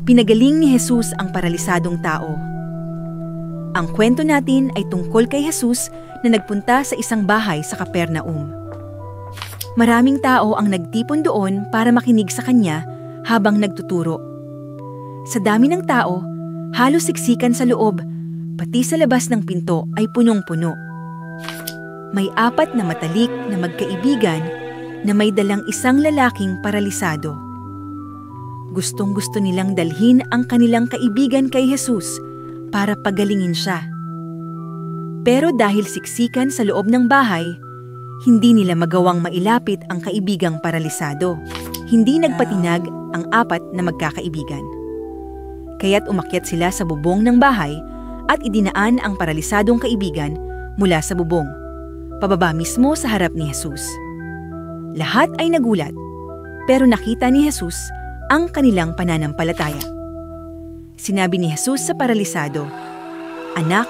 Pinagaling ni Jesus ang paralisadong tao. Ang kwento natin ay tungkol kay Jesus na nagpunta sa isang bahay sa Capernaum. Maraming tao ang nagtipon doon para makinig sa kanya habang nagtuturo. Sa dami ng tao, halos siksikan sa loob, pati sa labas ng pinto ay punong-puno. May 4 na matalik na magkaibigan na may dalang isang lalaking paralisado. Gustong-gusto nilang dalhin ang kanilang kaibigan kay Jesus para pagalingin siya. Pero dahil siksikan sa loob ng bahay, hindi nila magawang mailapit ang kaibigang paralisado. Hindi nagpatinag ang 4 na magkakaibigan. Kaya't umakyat sila sa bubong ng bahay at idinaan ang paralisadong kaibigan mula sa bubong, pababa mismo sa harap ni Jesus. Lahat ay nagulat, pero nakita ni Jesus ang kanilang pananampalataya. Sinabi ni Jesus sa paralisado, "Anak,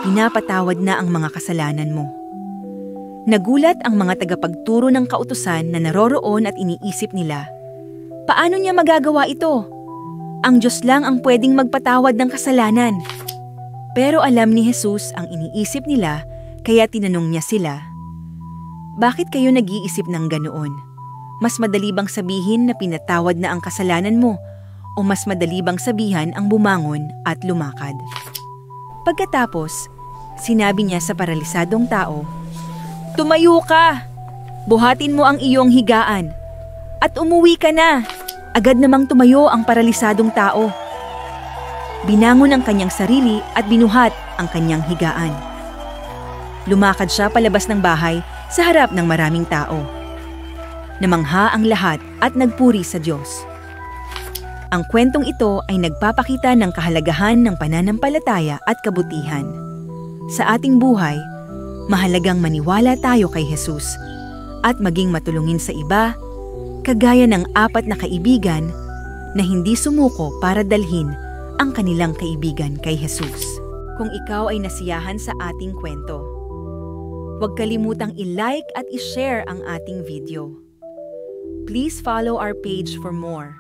pinapatawad na ang mga kasalanan mo." Nagulat ang mga tagapagturo ng kautusan na naroroon at iniisip nila, paano niya magagawa ito? Ang Diyos lang ang pwedeng magpatawad ng kasalanan. Pero alam ni Jesus ang iniisip nila, kaya tinanong niya sila, "Bakit kayo nag-iisip ng ganoon? Mas madali bang sabihin na pinatawad na ang kasalanan mo o mas madali bang sabihan ang bumangon at lumakad?" Pagkatapos, sinabi niya sa paralisadong tao, "Tumayo ka! Buhatin mo ang iyong higaan at umuwi ka na." Agad namang tumayo ang paralisadong tao. Binangon ang kanyang sarili at binuhat ang kanyang higaan. Lumakad siya palabas ng bahay sa harap ng maraming tao. Namangha ang lahat at nagpuri sa Diyos. Ang kwentong ito ay nagpapakita ng kahalagahan ng pananampalataya at kabutihan. Sa ating buhay, mahalagang maniwala tayo kay Jesus at maging matulungin sa iba, kagaya ng 4 na kaibigan na hindi sumuko para dalhin ang kanilang kaibigan kay Jesus. Kung ikaw ay nasiyahan sa ating kwento, huwag kalimutang i-like at i-share ang ating video. Please follow our page for more.